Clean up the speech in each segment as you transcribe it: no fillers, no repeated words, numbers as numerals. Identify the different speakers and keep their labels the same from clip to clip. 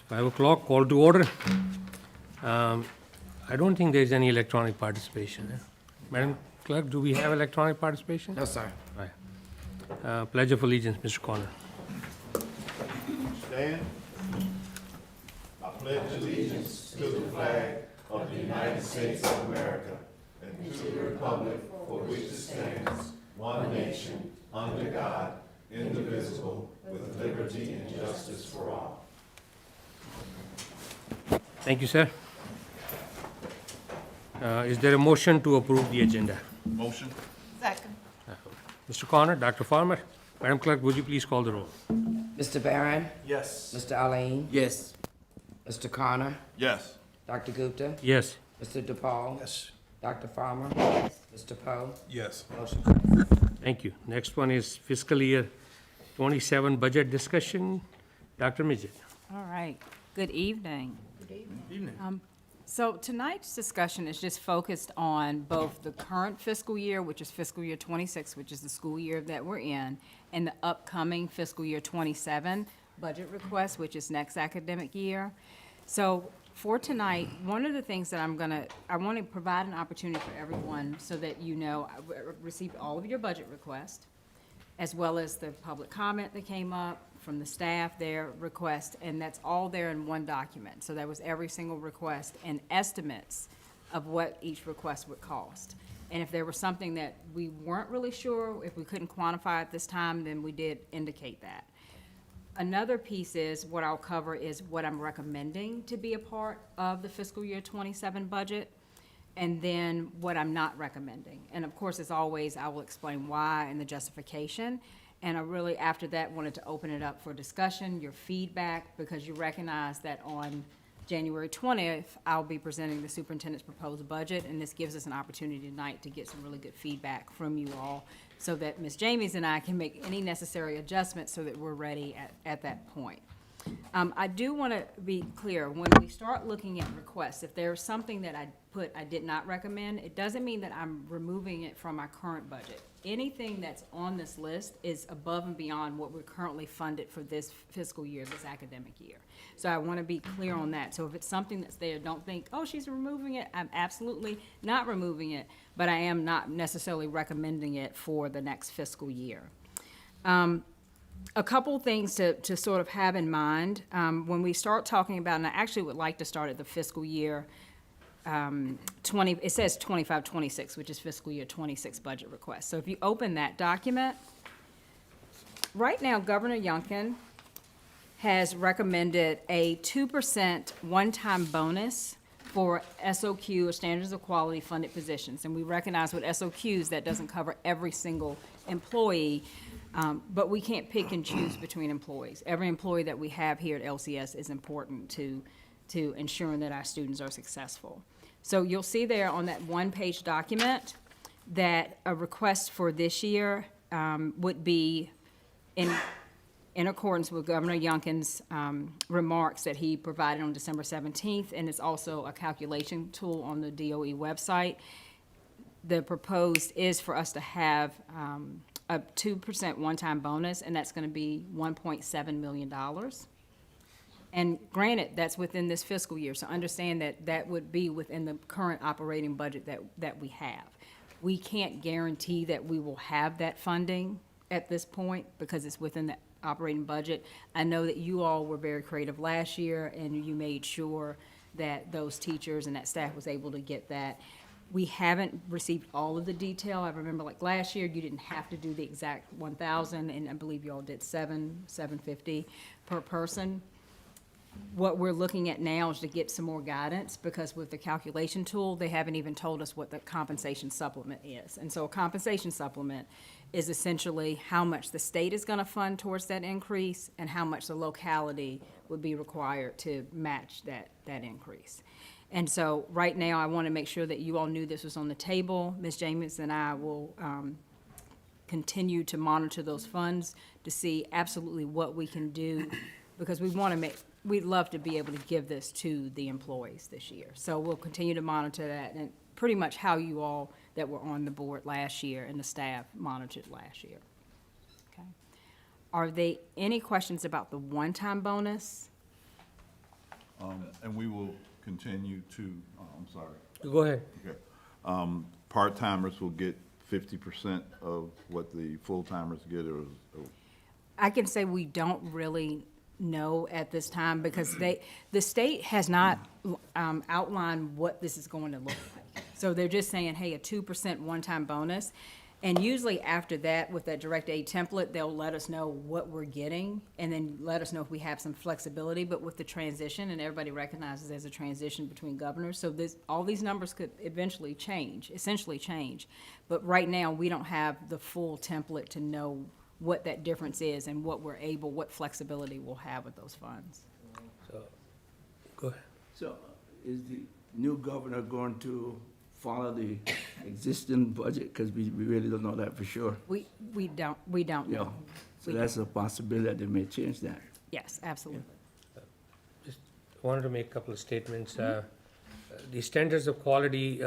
Speaker 1: 5 o'clock, call to order. I don't think there's any electronic participation. Madam Clerk, do we have electronic participation?
Speaker 2: No, sir.
Speaker 1: Right. Pledge of Allegiance, Mr. Connor.
Speaker 3: Stand. I pledge allegiance to the flag of the United States of America and to the republic for which it stands, one nation, under God, indivisible, with liberty and justice for all.
Speaker 1: Thank you, sir. Is there a motion to approve the agenda?
Speaker 3: Motion.
Speaker 4: Second.
Speaker 1: Mr. Connor, Dr. Farmer, Madam Clerk, would you please call the roll?
Speaker 2: Mr. Barron?
Speaker 3: Yes.
Speaker 2: Mr. Aline?
Speaker 5: Yes.
Speaker 2: Mr. Connor?
Speaker 3: Yes.
Speaker 2: Dr. Gupta?
Speaker 1: Yes.
Speaker 2: Mr. DePaul?
Speaker 3: Yes.
Speaker 2: Dr. Farmer? Mr. Poe?
Speaker 3: Yes.
Speaker 2: Motion.
Speaker 1: Thank you. Next one is fiscal year 27 budget discussion. Dr. Midget.
Speaker 4: All right. Good evening. Good evening. So tonight's discussion is just focused on both the current fiscal year, which is fiscal year 26, which is the school year that we're in, and the upcoming fiscal year 27 budget request, which is next academic year. So for tonight, one of the things that I want to provide an opportunity for everyone so that you know, I received all of your budget requests, as well as the public comment that came up from the staff, their request, and that's all there in one document. So that was every single request and estimates of what each request would cost. And if there was something that we weren't really sure, if we couldn't quantify at this time, then we did indicate that. Another piece is, what I'll cover is what I'm recommending to be a part of the fiscal year 27 budget, and then what I'm not recommending. And of course, as always, I will explain why and the justification. And I really, after that, wanted to open it up for discussion, your feedback, because you recognize that on January 20th, I'll be presenting the superintendent's proposed budget, and this gives us an opportunity tonight to get some really good feedback from you all so that Ms. Jamies and I can make any necessary adjustments so that we're ready at that point. I do want to be clear, when we start looking at requests, if there's something that I did not recommend, it doesn't mean that I'm removing it from our current budget. Anything that's on this list is above and beyond what we're currently funded for this fiscal year, this academic year. So I want to be clear on that. So if it's something that's there, don't think, oh, she's removing it. I'm absolutely not removing it, but I am not necessarily recommending it for the next fiscal year. A couple things to sort of have in mind when we start talking about, and I actually would like to start at the fiscal year it says 25-26, which is fiscal year 26 budget request. So if you open that document, right now Governor Youngkin has recommended a 2% one-time bonus for SOQ, or Standards of Quality funded positions. And we recognize with SOQs that doesn't cover every single employee, but we can't pick and choose between employees. Every employee that we have here at LCS is important to ensuring that our students are successful. So you'll see there on that one-page document that a request for this year would be in accordance with Governor Youngkin's remarks that he provided on December 17th, and it's also a calculation tool on the DOE website. The proposed is for us to have a 2% one-time bonus, and that's going to be $1.7 million. And granted, that's within this fiscal year, so understand that that would be within the current operating budget that we have. We can't guarantee that we will have that funding at this point because it's within the operating budget. I know that you all were very creative last year, and you made sure that those teachers and that staff was able to get that. We haven't received all of the detail. I remember like last year, you didn't have to do the exact 1,000, and I believe you all did $750 per person. What we're looking at now is to get some more guidance, because with the calculation tool, they haven't even told us what the compensation supplement is. And so a compensation supplement is essentially how much the state is going to fund towards that increase and how much the locality would be required to match that increase. And so right now, I want to make sure that you all knew this was on the table. Ms. James and I will continue to monitor those funds to see absolutely what we can do, because we'd love to be able to give this to the employees this year. So we'll continue to monitor that, and pretty much how you all that were on the board last year and the staff monitored last year. Okay. Are there any questions about the one-time bonus?
Speaker 3: And we will continue to, I'm sorry,
Speaker 1: Go ahead.
Speaker 3: okay. Part-timers will get 50% of what the full-timers get, or
Speaker 4: I can say we don't really know at this time because the state has not outlined what this is going to look like. So they're just saying, hey, a 2% one-time bonus. And usually after that, with that direct aid template, they'll let us know what we're getting and then let us know if we have some flexibility. But with the transition, and everybody recognizes there's a transition between governors, so all these numbers could eventually change, essentially change. But right now, we don't have the full template to know what that difference is and what flexibility we'll have with those funds.
Speaker 1: So, go ahead.
Speaker 5: So is the new governor going to follow the existing budget? Because we really don't know that for sure.
Speaker 4: We don't
Speaker 5: Yeah.
Speaker 4: know.
Speaker 5: So
Speaker 4: We
Speaker 5: that's a possibility that they may change that.
Speaker 4: Yes, absolutely.
Speaker 1: Just wanted to make a couple of statements. The standards of quality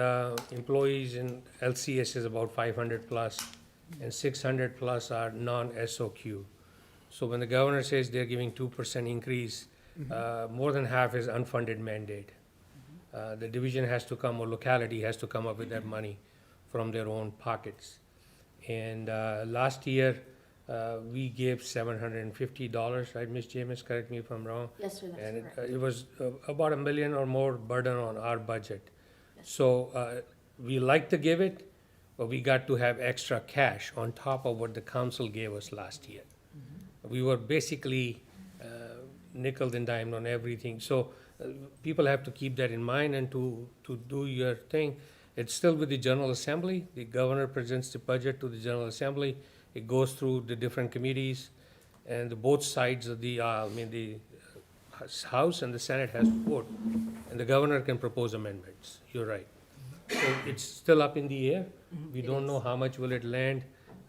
Speaker 1: employees in LCS is about 500 plus, and 600 plus are non-SOQ. So when the governor says they're giving 2% increase, more than half is unfunded mandate. The division has to come, or locality has to come up with that money from their own pockets. And last year, we gave $750, right, Ms. James, correct me if I'm wrong?
Speaker 6: Yes, sir, that's
Speaker 1: And
Speaker 6: correct.
Speaker 1: it was about $1 million or more burden on our budget. So we like to give it, but we got to have extra cash on top of what the council gave us last year. We were basically nickel and dimed on everything. So people have to keep that in mind and to do your thing. It's still with the General Assembly. The governor presents the budget to the General Assembly. It goes through the different committees and both sides of the aisle. I mean, the House and the Senate has to vote, and the governor can propose amendments. You're right. So it's still up in the air. We don't know how much will it land,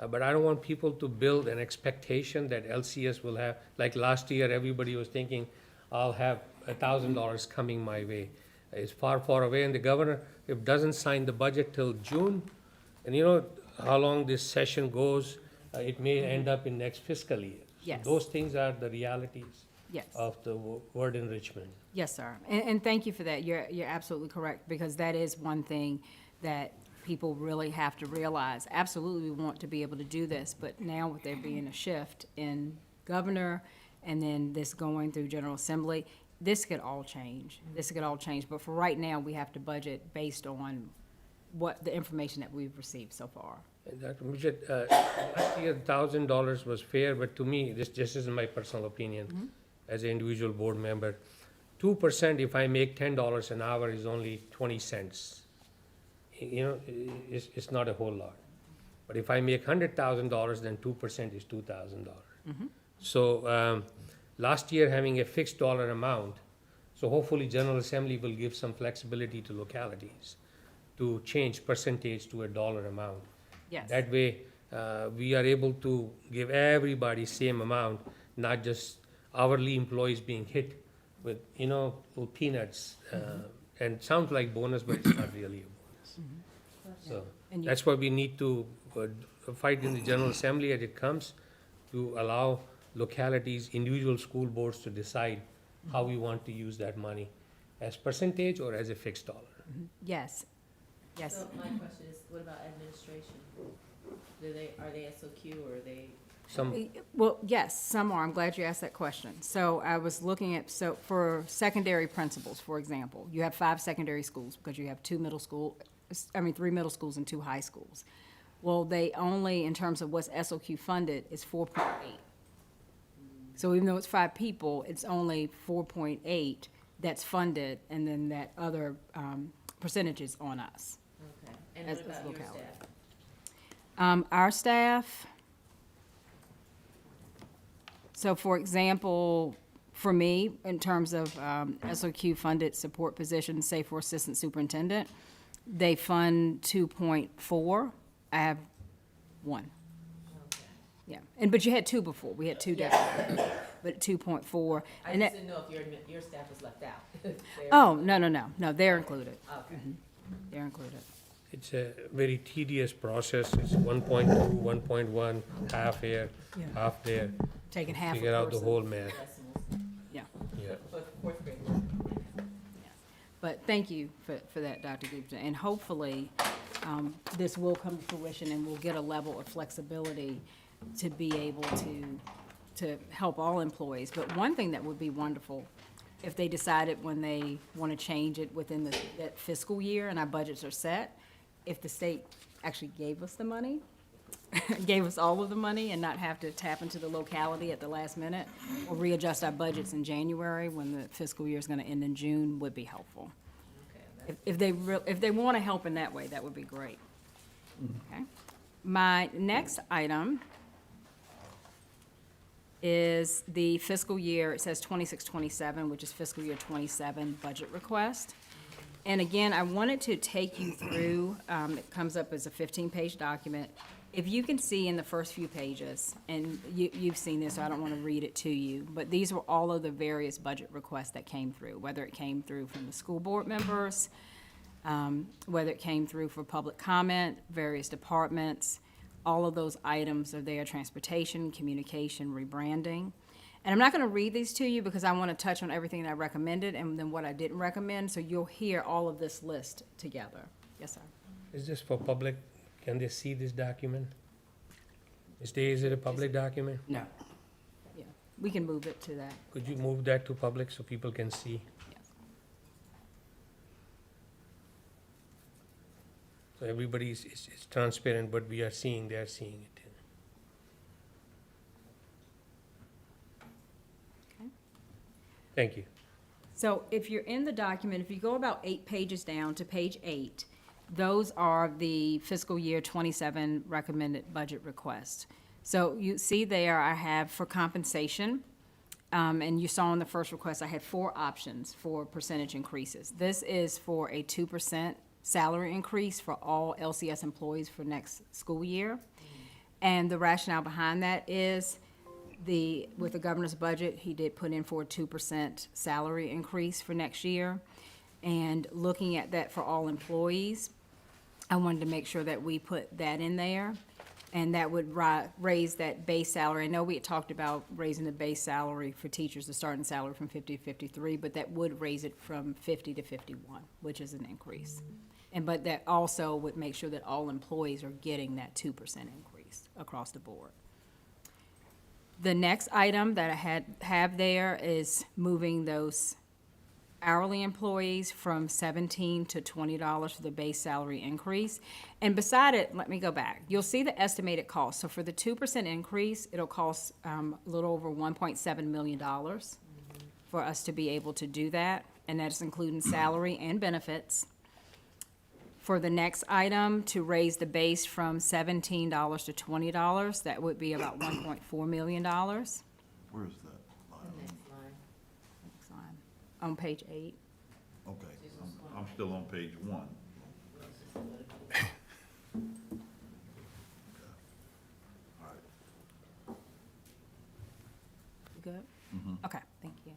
Speaker 1: but I don't want people to build an expectation that LCS will have, like last year, everybody was thinking, I'll have $1,000 coming my way. It's far, far away, and the governor, if doesn't sign the budget till June, and you know how long this session goes, it may end up in next fiscal year. So
Speaker 4: Yes.
Speaker 1: those things are the realities
Speaker 4: Yes.
Speaker 1: of the word enrichment.
Speaker 4: Yes, sir. And thank you for that. You're absolutely correct, because that is one thing that people really have to realize. Absolutely, we want to be able to do this, but now with there being a shift in governor and then this going through General Assembly, this could all change. This could all change, but for right now, we have to budget based on what the information that we've received so far.
Speaker 1: And Dr. Mujit, last year, $1,000 was fair, but to me, this just is my personal opinion, as an individual board member, 2%, if I make $10 an hour, is only 20 cents. You know, it's not a whole lot. But if I make $100,000, then 2% is $2,000. So last year, having a fixed dollar amount, so hopefully General Assembly will give some flexibility to localities to change percentage to a dollar amount.
Speaker 4: Yes.
Speaker 1: That way, we are able to give everybody same amount, not just hourly employees being hit with, you know, little peanuts. And sounds like bonus, but it's not really a bonus. So
Speaker 4: And you-
Speaker 1: that's why we need to fight in the General Assembly as it comes, to allow localities, individual school boards to decide how we want to use that money, as percentage or as a fixed dollar.
Speaker 4: Yes. Yes.
Speaker 6: So my question is, what about administration? Are they SOQ or are they?
Speaker 1: Some,
Speaker 4: Well, yes, some are. I'm glad you asked that question. So I was looking at, so for secondary principals, for example, you have 5 secondary schools because you have 3 middle schools and 2 high schools. Well, they only, in terms of what's SOQ funded, is 4.8. So even though it's 5 people, it's only 4.8 that's funded, and then that other percentages on us.
Speaker 6: Okay. And
Speaker 4: As
Speaker 6: what about your
Speaker 4: locality.
Speaker 6: staff?
Speaker 4: Our staff, so for example, for me, in terms of SOQ-funded support positions, say for assistant superintendent, they fund 2.4. I have 1.
Speaker 6: Okay.
Speaker 4: Yeah, but you had 2 before. We had 2 deputies, but 2.4.
Speaker 6: I
Speaker 4: And
Speaker 6: just
Speaker 4: that,
Speaker 6: didn't know if your staff was left out.
Speaker 4: oh, no, they're included.
Speaker 6: Okay.
Speaker 4: They're included.
Speaker 1: it's a very tedious process. It's 1.2, 1.1, half here,
Speaker 4: Yeah.
Speaker 1: half there.
Speaker 4: Taking half a
Speaker 1: Figure out the
Speaker 4: person.
Speaker 1: whole math.
Speaker 6: Decimals
Speaker 4: Yeah.
Speaker 1: Yeah.
Speaker 6: for fourth grade.
Speaker 4: But thank you for that, Dr. Gupta, and hopefully, this will come to fruition and we'll get a level of flexibility to be able to help all employees. But one thing that would be wonderful, if they decided when they want to change it within that fiscal year and our budgets are set, if the state actually gave us the money, gave us all of the money and not have to tap into the locality at the last minute, or readjust our budgets in January when the fiscal year is going to end in June, would be helpful. If they want to help in that way, that would be great. Okay. My next item is the fiscal year, it says 26-27, which is fiscal year 27 budget request. And again, I wanted to take you through, it comes up as a 15-page document. If you can see in the first few pages, and you've seen this, so I don't want to read it to you, but these were all of the various budget requests that came through, whether it came through from the school board members, whether it came through for public comment, various departments. All of those items are there: transportation, communication, rebranding. And I'm not going to read these to you because I want to touch on everything that I recommended and then what I didn't recommend, so you'll hear all of this list together. Yes, sir.
Speaker 1: Is this for public? Can they see this document? Is it a public document?
Speaker 2: No.
Speaker 4: Yeah, we can move it to that.
Speaker 1: Could you move that to public so people can see?
Speaker 4: Yes.
Speaker 1: So everybody is transparent, but we are seeing, they are seeing it.
Speaker 4: Okay.
Speaker 1: Thank you.
Speaker 4: So if you're in the document, if you go about 8 pages down to page 8, those are the fiscal year 27 recommended budget requests. So you see there, I have for compensation, and you saw in the first request, I had 4 options for percentage increases. This is for a 2% salary increase for all LCS employees for next school year. And the rationale behind that is with the governor's budget, he did put in for a 2% salary increase for next year. And looking at that for all employees, I wanted to make sure that we put that in there, and that would raise that base salary. I know we had talked about raising the base salary for teachers, the starting salary from 50 to 53, but that would raise it from 50 to 51, which is an increase. But that also would make sure that all employees are getting that 2% increase across the board. The next item that I have there is moving those hourly employees from $17 to $20 for the base salary increase. And beside it, let me go back. You'll see the estimated cost. So for the 2% increase, it'll cost a little over $1.7 million for us to be able to do that, and that's including salary and benefits. For the next item, to raise the base from $17 to $20, that would be about $1.4 million.
Speaker 3: Where is that line?
Speaker 6: The next line.
Speaker 4: Next line. On page 8.
Speaker 3: Okay, I'm still on page 1. All right.
Speaker 4: You good? Okay, thank you.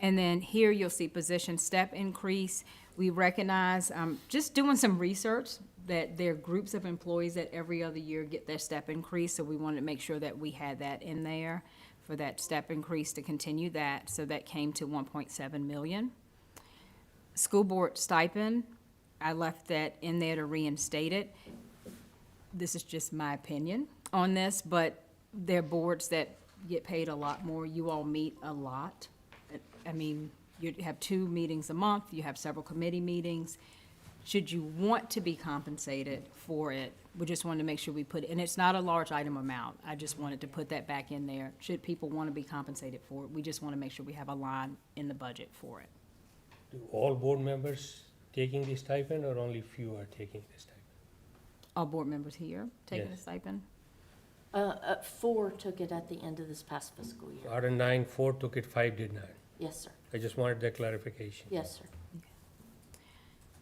Speaker 4: And then here you'll see position step increase. We recognize, just doing some research, that there are groups of employees that every other year get their step increase, so we wanted to make sure that we had that in there for that step increase to continue that, so that came to 1.7 million. School board stipend, I left that in there to reinstate it. This is just my opinion on this, but there are boards that get paid a lot more. You all meet a lot. I mean, you have 2 meetings a month, you have several committee meetings. Should you want to be compensated for it, we just wanted to make sure we put it, and it's not a large item amount. I just wanted to put that back in there. Should people want to be compensated for it, we just want to make sure we have a line in the budget for it.
Speaker 1: Do all board members taking the stipend, or only few are taking the stipend?
Speaker 4: All board members here taking a
Speaker 1: Yes.
Speaker 4: stipend?
Speaker 7: 4 took it at the end of this past fiscal year.
Speaker 1: Out of 9, 4 took it, 5 did not.
Speaker 7: Yes, sir.
Speaker 1: I just wanted that clarification.
Speaker 7: Yes, sir.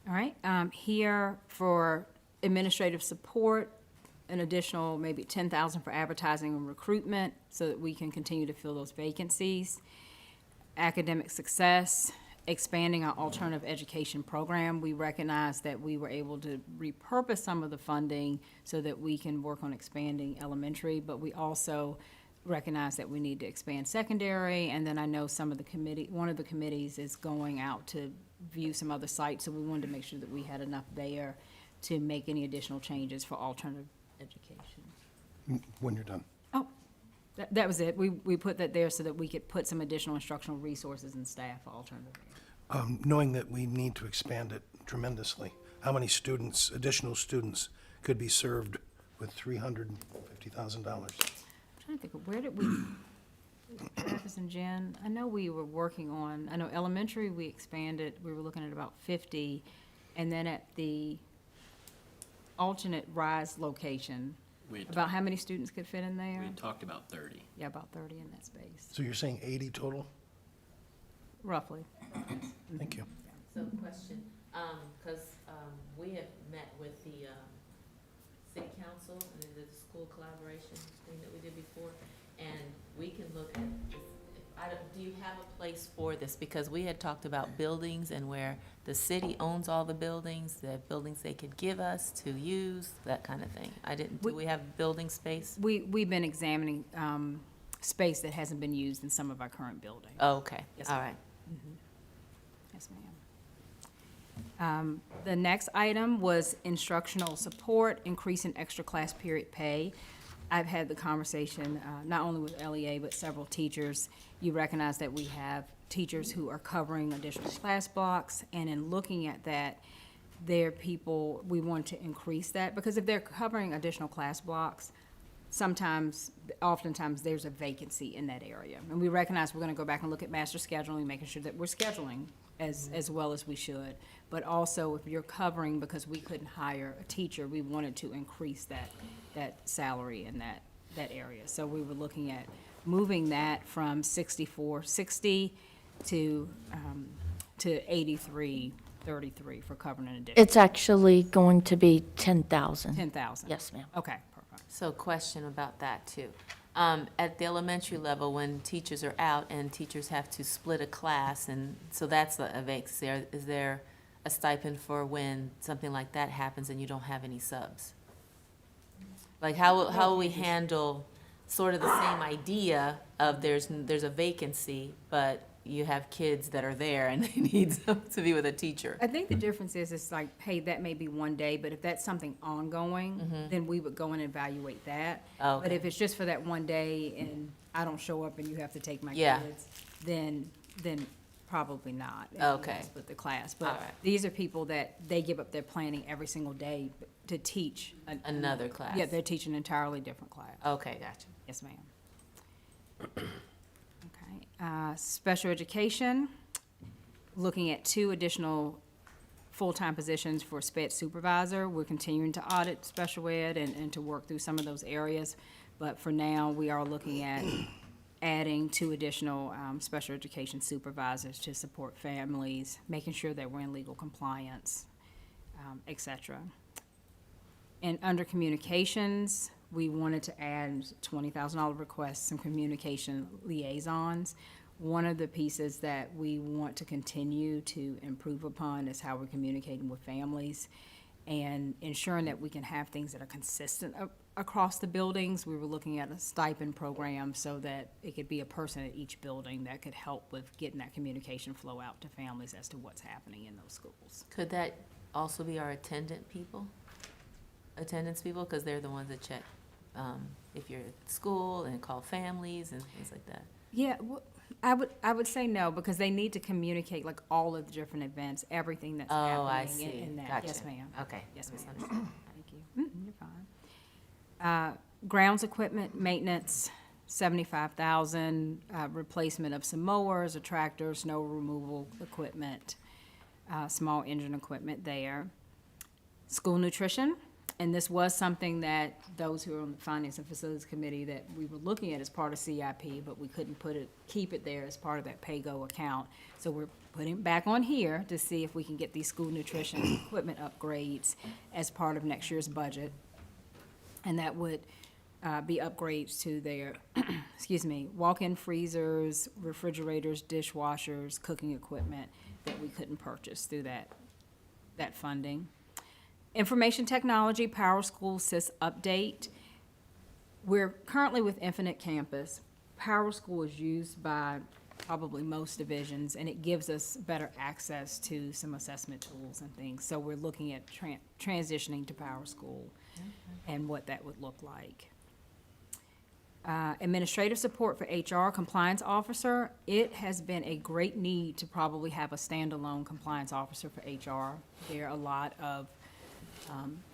Speaker 4: All right, here for administrative support, an additional maybe 10,000 for advertising and recruitment so that we can continue to fill those vacancies. Academic success, expanding our alternative education program. We recognize that we were able to repurpose some of the funding so that we can work on expanding elementary, but we also recognize that we need to expand secondary, and then I know one of the committees is going out to view some other sites, so we wanted to make sure that we had enough there to make any additional changes for alternative education.
Speaker 8: When you're done.
Speaker 4: Oh, that was it. We put that there so that we could put some additional instructional resources and staff for alternative.
Speaker 8: Knowing that we need to expand it tremendously, how many students, additional students, could be served with $350,000?
Speaker 4: I'm trying to think of, where did we, Travis and Jen, I know we were working on, I know elementary, we expanded, we were looking at about 50, and then at the alternate RISE location,
Speaker 9: We had
Speaker 4: about how many students could fit in there?
Speaker 9: talked about 30.
Speaker 4: Yeah, about 30 in that space,
Speaker 8: So you're saying 80 total?
Speaker 4: roughly.
Speaker 8: Thank you.
Speaker 6: So question, cause, we have met with the, city council and the school collaboration thing that we did before, and we can look at, do you have a place for this? Because we had talked about buildings and where the city owns all the buildings they could give us to use, that kind of thing. Do we have building space?
Speaker 4: We've been examining space that hasn't been used in some of our current buildings.
Speaker 6: Oh, okay,
Speaker 4: Yes,
Speaker 6: all
Speaker 4: ma'am.
Speaker 6: right.
Speaker 4: Yes, ma'am. The next item was instructional support, increasing extra class period pay. I've had the conversation, not only with LEA, but several teachers. You recognize that we have teachers who are covering additional class blocks, and in looking at that, we want to increase that, because if they're covering additional class blocks, oftentimes, there's a vacancy in that area. And we recognize we're gonna go back and look at master scheduling, making sure that we're scheduling as well as we should. But also, if you're covering because we couldn't hire a teacher, we wanted to increase that salary in that area. So we were looking at moving that from 6460 to 8333 for covering an additional
Speaker 7: It's actually going to be 10,000.
Speaker 4: 10,000.
Speaker 7: Yes, ma'am.
Speaker 4: Okay, perfect.
Speaker 6: So question about that too. At the elementary level, when teachers are out and teachers have to split a class, and so that's a vacancy, is there a stipend for when something like that happens and you don't have any subs? Like, how will we handle sort of the same idea of there's a vacancy, but you have kids that are there and they need to be with a teacher?
Speaker 4: I think the difference is, it's like, hey, that may be one day, but if that's something ongoing, then we would go and evaluate that.
Speaker 6: Oh,
Speaker 4: But
Speaker 6: okay.
Speaker 4: if it's just for that one day and I don't show up and you have to take my
Speaker 6: Yeah.
Speaker 4: kids, then probably not. And
Speaker 6: Okay.
Speaker 4: we'll split the class.
Speaker 6: All
Speaker 4: But
Speaker 6: right.
Speaker 4: these are people that they give up their planning every single day to teach.
Speaker 6: Another class?
Speaker 4: Yeah, they're teaching an entirely different class.
Speaker 6: Okay, gotcha.
Speaker 4: Yes, ma'am. Okay, special education, looking at 2 additional full-time positions for sped supervisor. We're continuing to audit special ed and to work through some of those areas. But for now, we are looking at adding 2 additional special education supervisors to support families, making sure that we're in legal compliance, et cetera. And under communications, we wanted to add $20,000 requests, some communication liaisons. One of the pieces that we want to continue to improve upon is how we're communicating with families and ensuring that we can have things that are consistent across the buildings. We were looking at a stipend program so that it could be a person at each building that could help with getting that communication flow out to families as to what's happening in those schools.
Speaker 6: Could that also be our attendance people, because they're the ones that check if you're at school and call families and things like that?
Speaker 4: Yeah, I would say no, because they need to communicate like all of the different events, everything that's
Speaker 6: Oh,
Speaker 4: happening
Speaker 6: I see.
Speaker 4: in that.
Speaker 6: Gotcha.
Speaker 4: Yes, ma'am.
Speaker 6: Okay.
Speaker 4: Yes, ma'am.
Speaker 6: Misunderstood.
Speaker 4: Thank you. You're fine. Grounds equipment maintenance, 75,000. Replacement of some mowers, a tractor, snow removal equipment, small engine equipment there. School nutrition. And this was something that those who are on the Finance and Facilities Committee that we were looking at as part of CIP, but we couldn't keep it there as part of that pay-go account. So we're putting it back on here to see if we can get these school nutrition equipment upgrades as part of next year's budget. And that would be upgrades to their, walk-in freezers, refrigerators, dishwashers, cooking equipment that we couldn't purchase through that funding. Information technology, Power School SIS update. We're currently with Infinite Campus. Power School is used by probably most divisions, and it gives us better access to some assessment tools and things. So we're looking at transitioning to Power School and what that would look like. Administrative support for HR compliance officer, it has been a great need to probably have a standalone compliance officer for HR. There are a lot of,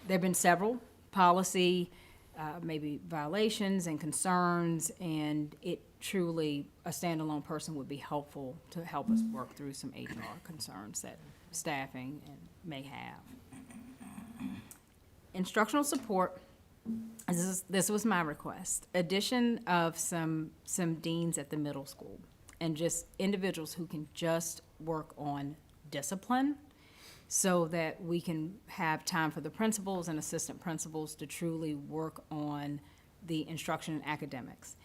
Speaker 4: there've been several policy, maybe violations and concerns, and it truly, a standalone person would be helpful to help us work through some HR concerns that staffing may have. Instructional support. This was my request. Addition of some deans at the middle school and just individuals who can just work on discipline so that we can have time for the principals and assistant principals to truly work on the instruction and academics.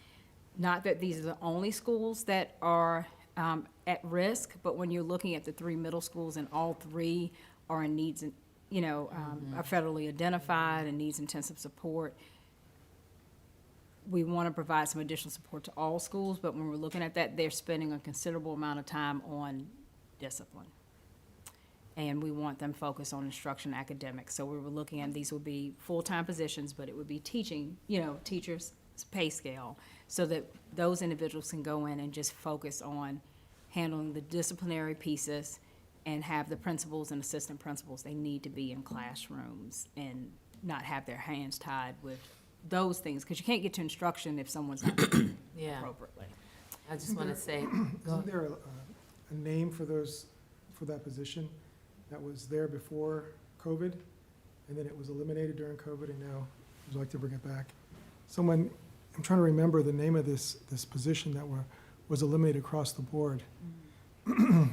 Speaker 4: Not that these are the only schools that are at risk, but when you're looking at the 3 middle schools and all 3 are in needs and are federally identified and needs intensive support. We want to provide some additional support to all schools, but when we're looking at that, they're spending a considerable amount of time on discipline. And we want them focused on instruction and academics. So we were looking at, these would be full-time positions, but it would be teaching, teachers' pay scale, so that those individuals can go in and just focus on handling the disciplinary pieces and have the principals and assistant principals, they need to be in classrooms and not have their hands tied with those things, because you can't get to instruction if someone's not doing it
Speaker 6: Yeah.
Speaker 4: appropriately.
Speaker 6: I just want to say,
Speaker 9: Isn't there a name for that position that was there before COVID, and then it was eliminated during COVID, and now would like to bring it back? I'm trying to remember the name of this position that was eliminated across the board.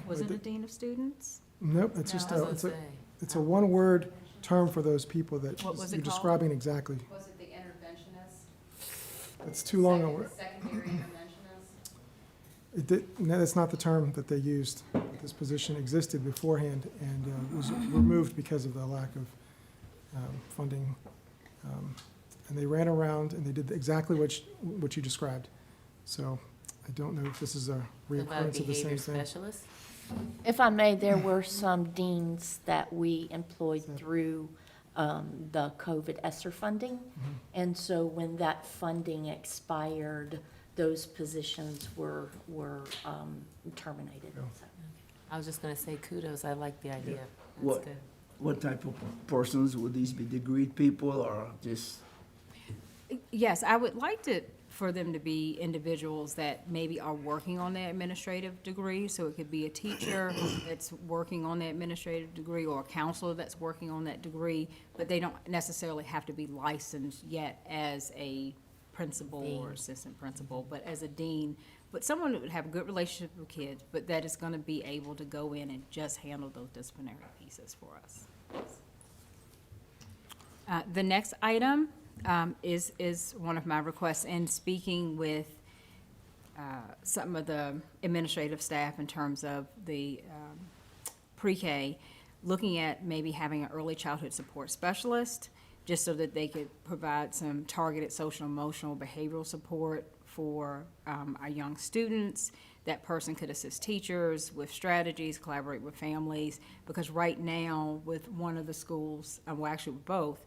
Speaker 4: Was it a dean of students?
Speaker 9: Nope, it's
Speaker 6: no,
Speaker 9: just
Speaker 6: I was gonna say,
Speaker 9: it's a one-word term for those people that
Speaker 4: What was it
Speaker 9: you're
Speaker 4: called?
Speaker 9: describing exactly.
Speaker 4: Was it the interventionist?
Speaker 9: It's too long.
Speaker 4: Secondary interventionist?
Speaker 9: No, that's not the term that they used. This position existed beforehand and was removed because of the lack of funding. And they ran around and they did exactly what you described. So I don't know if this is a
Speaker 6: about
Speaker 9: reoccurrence of the
Speaker 6: behavior
Speaker 9: same thing.
Speaker 6: specialist.
Speaker 7: If I may, there were some deans that we employed through the COVID ESSER funding. And so when that funding expired, those positions were terminated.
Speaker 9: Yeah.
Speaker 7: So.
Speaker 6: I was just going to say kudos. I like the idea. That's
Speaker 5: What-
Speaker 6: good.
Speaker 5: What type of persons, would these be degreed people or just?
Speaker 4: Yes, I would like for them to be individuals that maybe are working on their administrative degree. So it could be a teacher that's working on their administrative degree or a counselor that's working on that degree, but they don't necessarily have to be licensed yet as a principal or
Speaker 6: Dean.
Speaker 4: assistant principal, but as a dean. But someone that would have a good relationship with kids, but that is going to be able to go in and just handle those disciplinary pieces for us. The next item is one of my requests, and speaking with some of the administrative staff in terms of the pre-K, looking at maybe having an early childhood support specialist, just so that they could provide some targeted social, emotional, behavioral support for our young students. That person could assist teachers with strategies, collaborate with families, because right now with one of the schools, well actually with both,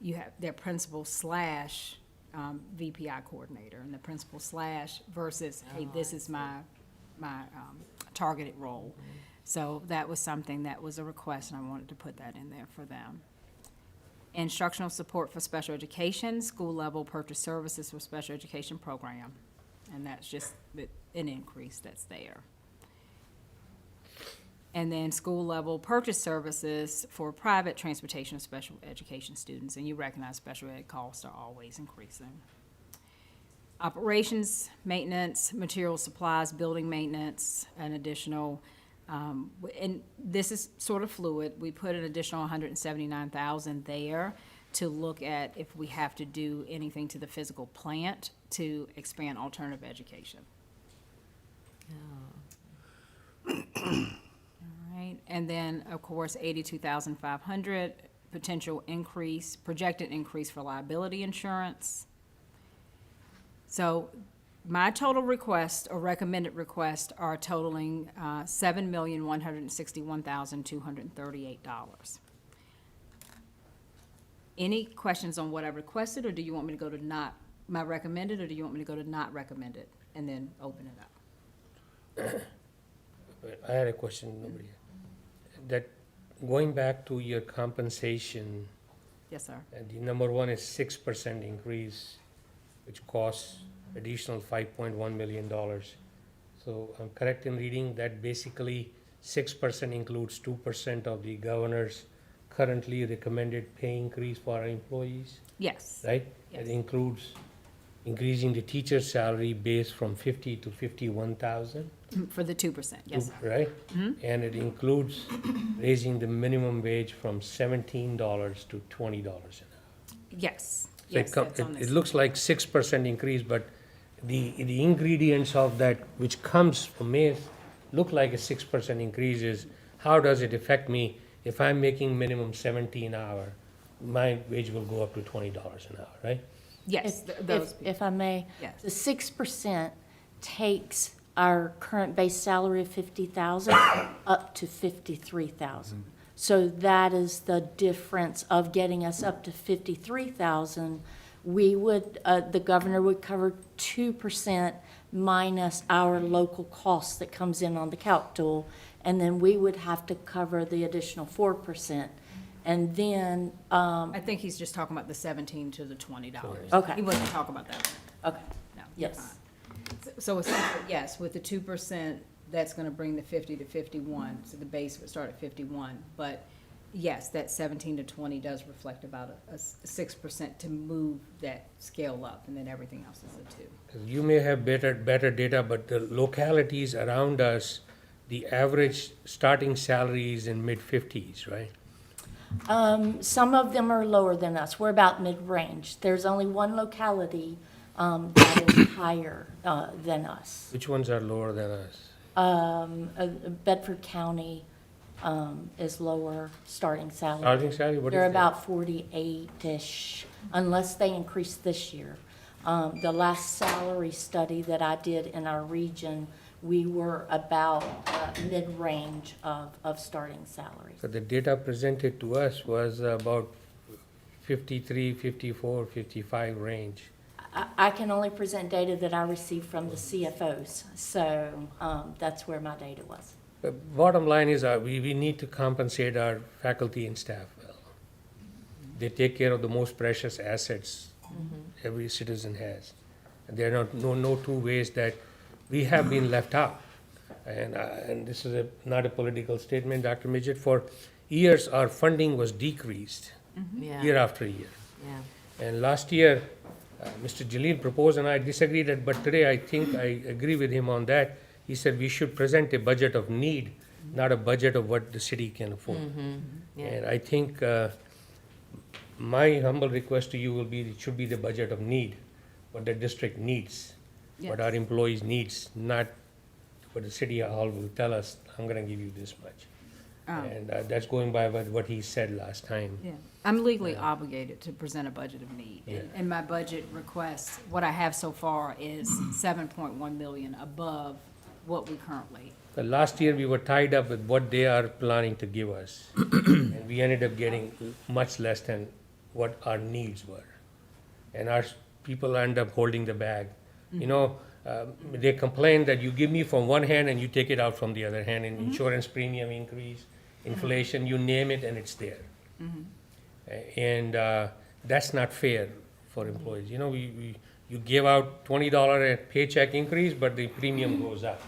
Speaker 4: you have their principal slash VPI coordinator, and the principal slash versus, hey, this is my targeted role. So that was something that was a request, and I wanted to put that in there for them. Instructional support for special education, school level purchase services for special education program, and that's just an increase that's there. And then school level purchase services for private transportation of special education students, and you recognize special ed costs are always increasing. Operations, maintenance, material supplies, building maintenance, an additional, and this is sort of fluid. We put an additional 179,000 there to look at if we have to do anything to the physical plant to expand alternative education.
Speaker 6: Oh.
Speaker 4: All right, and then, of course, 82,500, potential increase, projected increase for liability insurance. So my total request or recommended request are totaling $7,161,238. Any questions on what I requested, or do you want me to go to not, my recommended, or do you want me to go to not recommended and then open it up?
Speaker 1: I had a question, nobody. That, going back to your compensation,
Speaker 4: Yes, sir.
Speaker 1: the number one is 6% increase, which costs additional $5.1 million. So I'm correct in reading that basically 6% includes 2% of the governor's currently recommended pay increase for our employees,
Speaker 4: Yes.
Speaker 1: right?
Speaker 4: Yes.
Speaker 1: It includes increasing the teacher's salary base from 50 to 51,000,
Speaker 4: For the 2%, yes, sir.
Speaker 1: right? And it includes raising the minimum wage from $17 to $20 an hour.
Speaker 4: Yes,
Speaker 1: So
Speaker 4: yes, that's on
Speaker 1: it
Speaker 4: this.
Speaker 1: looks like 6% increase, but the ingredients of that, which comes from May, look like a 6% increase is, how does it affect me if I'm making minimum 17 an hour? My wage will go up to $20 an hour, right?
Speaker 4: Yes, those,
Speaker 7: If I may,
Speaker 4: yes.
Speaker 7: the 6% takes our current base salary of 50,000 up to 53,000. So that is the difference of getting us up to 53,000. We would, the governor would cover 2% minus our local cost that comes in on the calc tool, and then we would have to cover the additional 4%. And then,
Speaker 4: I think he's just talking about the 17 to the $20.
Speaker 7: Okay.
Speaker 4: He wasn't talking about that,
Speaker 7: okay,
Speaker 4: no.
Speaker 7: yes.
Speaker 4: So essentially, yes, with the 2%, that's gonna bring the 50 to 51, so the base would start at 51. But yes, that 17 to 20 does reflect about a 6% to move that scale up, and then everything else is a 2.
Speaker 1: 'Cause you may have better data, but the localities around us, the average starting salary is in mid-50s, right?
Speaker 7: Some of them are lower than us. We're about mid-range. There's only one locality that is higher than us.
Speaker 1: Which ones are lower than us?
Speaker 7: Bedford County is lower starting salary.
Speaker 1: Starting salary, what is
Speaker 7: They're
Speaker 1: that?
Speaker 7: about 48-ish, unless they increase this year. The last salary study that I did in our region, we were about mid-range of starting salaries.
Speaker 1: So the data presented to us was about 53, 54, 55 range.
Speaker 7: I can only present data that I received from the CFOs, so that's where my data was.
Speaker 1: The bottom line is, we need to compensate our faculty and staff well. They take care of the most precious assets every citizen has. And there are no two ways that we have been left out. And this is not a political statement, Dr. Midget. For years, our funding was decreased year
Speaker 6: Yeah,
Speaker 1: after year.
Speaker 6: yeah.
Speaker 1: And last year, Mr. Jalil proposed, and I disagreed, but today I think I agree with him on that. He said we should present a budget of need, not a budget of what the city can afford.
Speaker 6: Yeah.
Speaker 1: And I think my humble request to you will be, it should be the budget of need, what the district needs, what our employees needs, not what the city hall will tell us, I'm gonna give you this much. And that's going by what he said last time.
Speaker 4: Yeah, I'm legally obligated to present a budget of need.
Speaker 1: Yeah.
Speaker 4: And my budget request, what I have so far is 7.1 million above what we currently.
Speaker 1: But last year, we were tied up with what they are planning to give us. And we ended up getting much less than what our needs were. And our people end up holding the bag. You know, they complain that you give me from one hand and you take it out from the other hand, and insurance premium increase, inflation, you name it, and it's there. And that's not fair for employees. You know, you give out $20 a paycheck increase, but the premium goes up.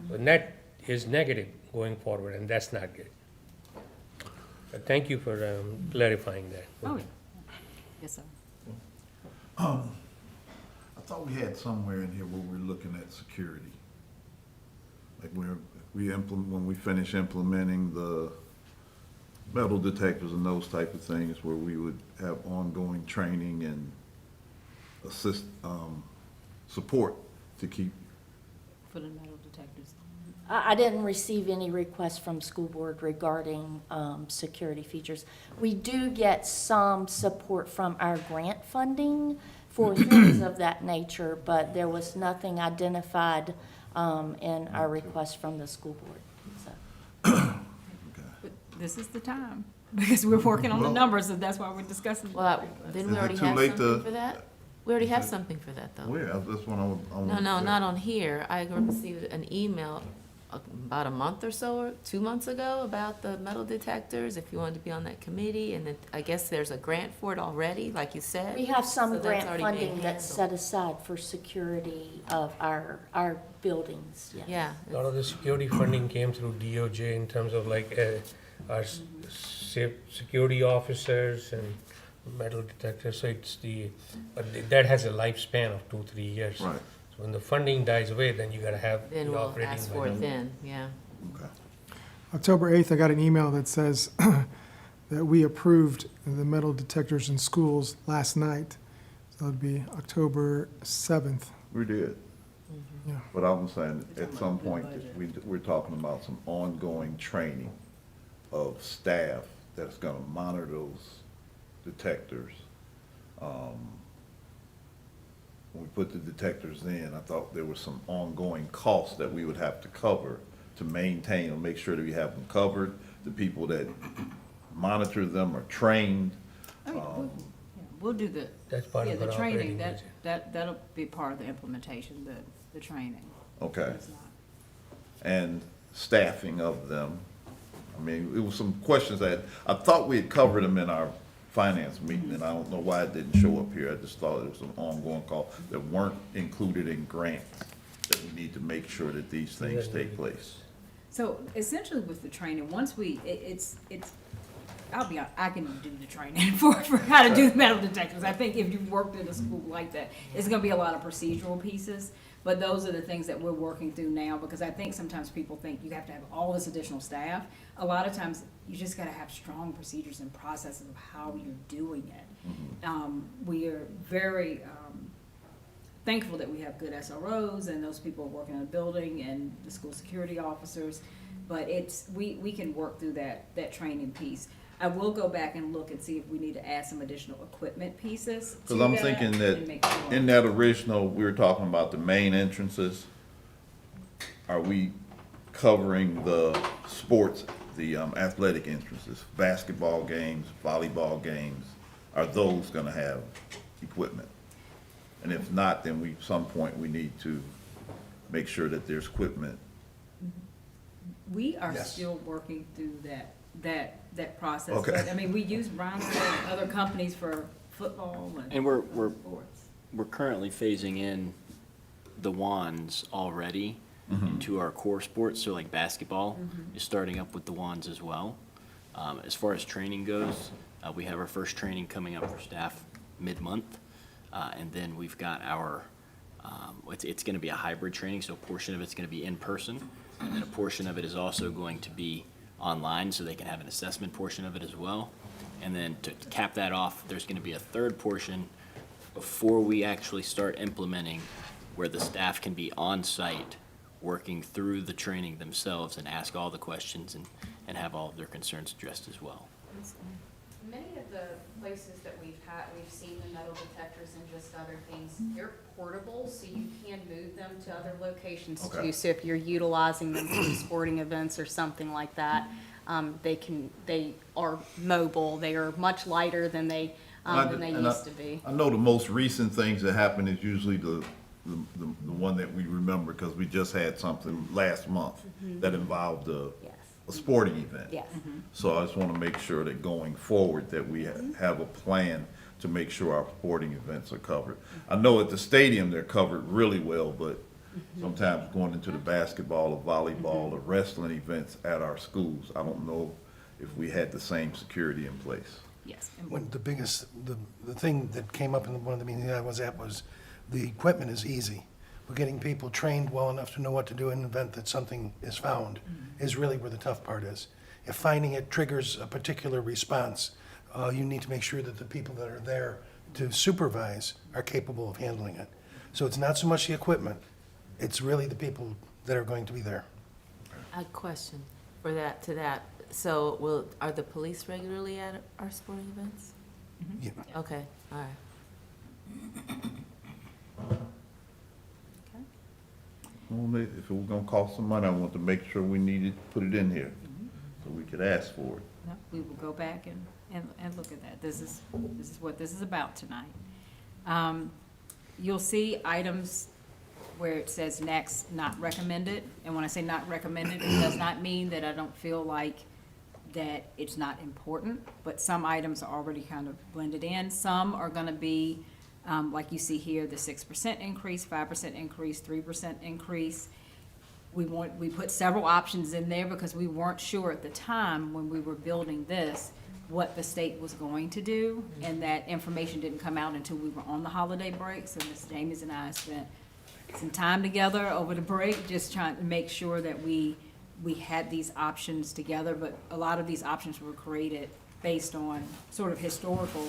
Speaker 1: So net is negative going forward, and that's not good. But thank you for clarifying that.
Speaker 4: Oh, yeah. Yes, sir.
Speaker 3: I thought we had somewhere in here where we're looking at security. Like when we finish implementing the metal detectors and those type of things, where we would have ongoing training and support to keep.
Speaker 4: For the metal detectors.
Speaker 7: I didn't receive any requests from school board regarding security features. We do get some support from our grant funding for things of that nature, but there was nothing identified in our request from the school board, so.
Speaker 4: But this is the time, because we're working on the numbers, and that's why we're discussing.
Speaker 6: Well, didn't we
Speaker 3: Is it
Speaker 6: already
Speaker 3: too
Speaker 6: have
Speaker 3: late
Speaker 6: something
Speaker 3: to-
Speaker 6: for that? We already have something for that, though.
Speaker 3: Where? That's what I
Speaker 6: No, not on here. I received an email about a month or so, or 2 months ago, about the metal detectors, if you wanted to be on that committee, and then I guess there's a grant for it already, like you said.
Speaker 7: We have
Speaker 6: So
Speaker 7: some
Speaker 6: that's
Speaker 7: grant
Speaker 6: already being
Speaker 7: funding that's
Speaker 6: handled.
Speaker 7: set aside for security of our buildings, yes.
Speaker 6: Yeah.
Speaker 1: A lot of the security funding came through DOJ in terms of like our security officers and metal detectors, so it's that has a lifespan of 2-3 years.
Speaker 3: Right.
Speaker 1: So when the funding dies away, then you gotta have
Speaker 6: Then
Speaker 1: the
Speaker 6: we'll
Speaker 1: operating
Speaker 6: ask for it
Speaker 1: budget.
Speaker 6: then, yeah.
Speaker 3: Okay.
Speaker 9: October 8th, I got an email that says that we approved the metal detectors in schools last night. So it'd be October 7th.
Speaker 3: We did.
Speaker 9: Yeah.
Speaker 3: But I'm saying, at some point, we're talking about some ongoing training of staff that's gonna monitor those detectors. When we put the detectors in, I thought there was some ongoing costs that we would have to cover to maintain and make sure that we have them covered. The people that monitor them are trained.
Speaker 4: We'll do the,
Speaker 1: That's part
Speaker 4: yeah,
Speaker 1: of
Speaker 4: the
Speaker 1: our operating
Speaker 4: training,
Speaker 1: budget.
Speaker 4: that'll be part of the implementation, the training.
Speaker 3: Okay.
Speaker 4: It's not.
Speaker 3: And staffing of them. I mean, it was some questions that, I thought we had covered them in our finance meeting, and I don't know why it didn't show up here. I just thought there was some ongoing costs that weren't included in grants, that we need to make sure that these things take place.
Speaker 4: So essentially with the training, once it's, I'll be honest, I can do the training for how to do the metal detectors. I think if you've worked in a school like that, it's gonna be a lot of procedural pieces. But those are the things that we're working through now, because I think sometimes people think you have to have all this additional staff. A lot of times, you just gotta have strong procedures and processes of how you're doing it. We are very, thankful that we have good SROs and those people working in the building and the school security officers. But we can work through that training piece. I will go back and look and see if we need to add some additional equipment pieces to
Speaker 3: Because I'm
Speaker 4: that
Speaker 3: thinking
Speaker 4: and
Speaker 3: that
Speaker 4: make sure.
Speaker 3: in that original, we were talking about the main entrances. Are we covering the sports, the athletic entrances, basketball games, volleyball games? Are those gonna have equipment? And if not, then some point, we need to make sure that there's equipment.
Speaker 4: We are
Speaker 8: Yes.
Speaker 4: still working through that process.
Speaker 3: Okay.
Speaker 4: But, I mean, we use Brownfield and other companies for football
Speaker 10: And we're
Speaker 4: sports.
Speaker 10: currently phasing in the wands already into our core sports, so like basketball is starting up with the wands as well. As far as training goes, we have our first training coming up for staff mid-month. And then we've got our, it's gonna be a hybrid training, so a portion of it's gonna be in person, and then a portion of it is also going to be online, so they can have an assessment portion of it as well. And then to cap that off, there's gonna be a third portion before we actually start implementing, where the staff can be on-site, working through the training themselves and ask all the questions and have all of their concerns addressed as well.
Speaker 11: Many of the places that we've seen the metal detectors and just other things, they're portable, so you can move them to other locations
Speaker 3: Okay.
Speaker 11: too. So if you're utilizing them for sporting events or something like that, they are mobile, they are much lighter than they used to be.
Speaker 3: I know the most recent things that happen is usually the one that we remember, because we just had something last month that involved a sporting event.
Speaker 11: Yes.
Speaker 3: So I just want to make sure that going forward, that we have a plan to make sure our sporting events are covered. I know at the stadium, they're covered really well, but sometimes going into the basketball or volleyball or wrestling events at our schools, I don't know if we had the same security in place.
Speaker 4: Yes.
Speaker 8: When the biggest, the thing that came up in one of the meetings I was at was the equipment is easy. But getting people trained well enough to know what to do in the event that something is found is really where the tough part is. If finding it triggers a particular response, you need to make sure that the people that are there to supervise are capable of handling it. So it's not so much the equipment, it's really the people that are going to be there.
Speaker 6: A question for that, to that. So are the police regularly at our sporting events?
Speaker 8: Yeah.
Speaker 6: Okay, all right.
Speaker 3: only, if it was gonna cost some money, I want to make sure we needed, put it in here, so we could ask for it.
Speaker 4: No, we will go back and look at that. This is what this is about tonight. You'll see items where it says next, not recommended. And when I say not recommended, it does not mean that I don't feel like that it's not important, but some items are already kind of blended in. Some are gonna be, like you see here, the 6% increase, 5% increase, 3% increase. We put several options in there because we weren't sure at the time when we were building this what the state was going to do, and that information didn't come out until we were on the holiday break. So Ms. James and I spent some time together over the break, just trying to make sure that we had these options together, but a lot of these options were created based on sort of historical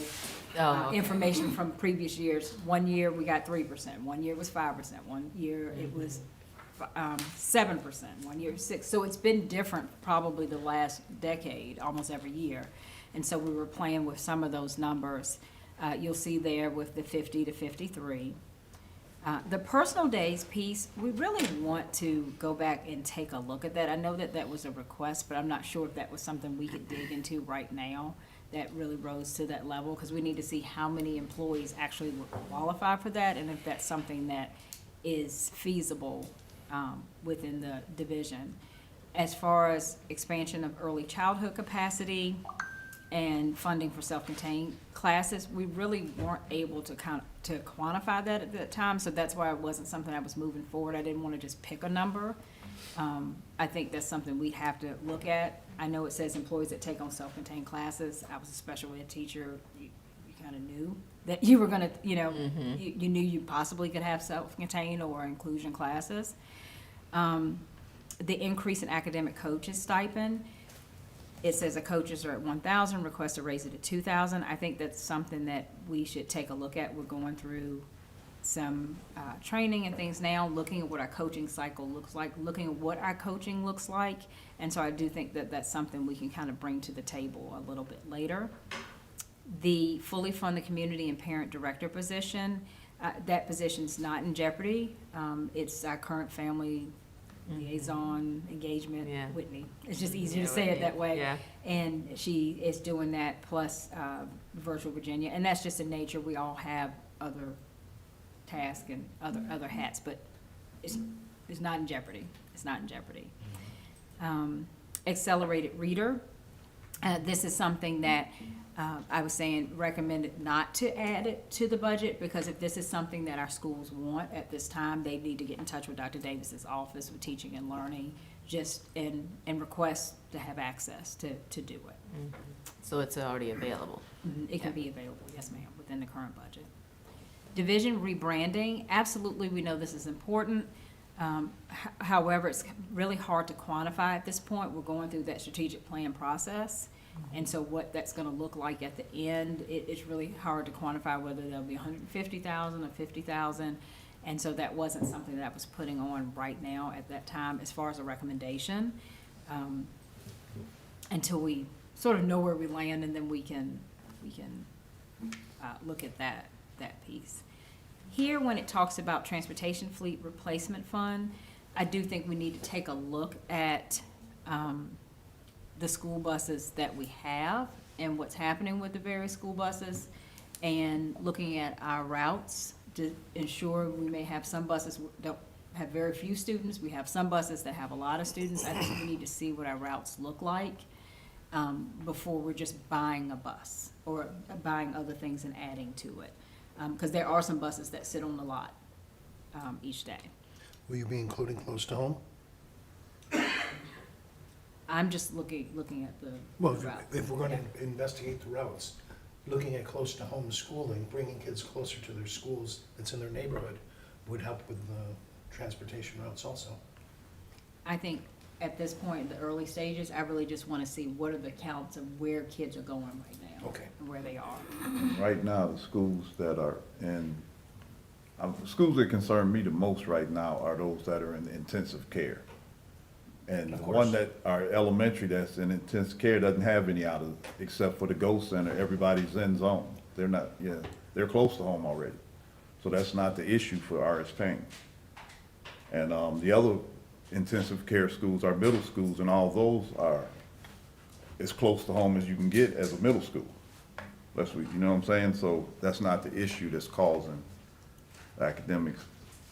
Speaker 4: information from previous years. One year we got 3%, one year was 5%, one year it was 7%, one year 6%. So it's been different probably the last decade, almost every year. And so we were playing with some of those numbers. You'll see there with the 50 to 53. The personal days piece, we really want to go back and take a look at that. I know that that was a request, but I'm not sure if that was something we could dig into right now that really rose to that level, because we need to see how many employees actually would qualify for that, and if that's something that is feasible within the division. As far as expansion of early childhood capacity and funding for self-contained classes, we really weren't able to quantify that at that time, so that's why it wasn't something I was moving forward. I didn't want to just pick a number. I think that's something we'd have to look at. I know it says employees that take on self-contained classes. I was a special ed teacher. You kind of knew that you were gonna, you knew you possibly could have self-contained or inclusion classes. The increase in academic coaches stipend, it says the coaches are at 1,000, request to raise it to 2,000. I think that's something that we should take a look at. We're going through some training and things now, looking at what our coaching cycle looks like, looking at what our coaching looks like. And so I do think that that's something we can kind of bring to the table a little bit later. The fully funded community and parent director position, that position's not in jeopardy. It's our current family liaison engagement,
Speaker 6: Yeah.
Speaker 4: Whitney. It's just easier to say it that way.
Speaker 6: Yeah.
Speaker 4: And she is doing that plus Virtual Virginia. And that's just the nature. We all have other tasks and other hats, but it's not in jeopardy. It's not in jeopardy. Accelerated reader. This is something that I was saying recommended not to add it to the budget, because if this is something that our schools want at this time, they need to get in touch with Dr. Davis's office with teaching and learning, and request to have access to do it.
Speaker 6: So it's already available.
Speaker 4: It can be available, yes ma'am, within the current budget. Division rebranding, absolutely, we know this is important. However, it's really hard to quantify at this point. We're going through that strategic plan process. And so what that's gonna look like at the end, it's really hard to quantify whether there'll be 150,000 or 50,000. And so that wasn't something that I was putting on right now at that time as far as a recommendation, until we sort of know where we land, and then we can look at that piece. Here, when it talks about transportation fleet replacement fund, I do think we need to take a look at the school buses that we have and what's happening with the various school buses, and looking at our routes to ensure we may have some buses that have very few students. We have some buses that have a lot of students. I think we need to see what our routes look like before we're just buying a bus or buying other things and adding to it. Because there are some buses that sit on the lot each day.
Speaker 8: Will you be including close to home?
Speaker 4: I'm just looking at the
Speaker 8: Well,
Speaker 4: routes.
Speaker 8: if we're going to investigate the routes, looking at close to home schooling, bringing kids closer to their schools that's in their neighborhood would help with the transportation routes also.
Speaker 4: I think at this point, in the early stages, I really just want to see what are the counts of where kids are going right now.
Speaker 8: Okay.
Speaker 4: And where they are.
Speaker 3: Right now, the schools that are in, schools that concern me the most right now are those that are in intensive care. And the
Speaker 8: Of
Speaker 3: one
Speaker 8: course.
Speaker 3: that, our elementary that's in intensive care doesn't have any out of, except for the Go Center, everybody's in zone. They're not, they're close to home already. So that's not the issue for RS Payne. And the other intensive care schools are middle schools, and all those are as close to home as you can get as a middle school. That's what, you know what I'm saying? So that's not the issue that's causing academic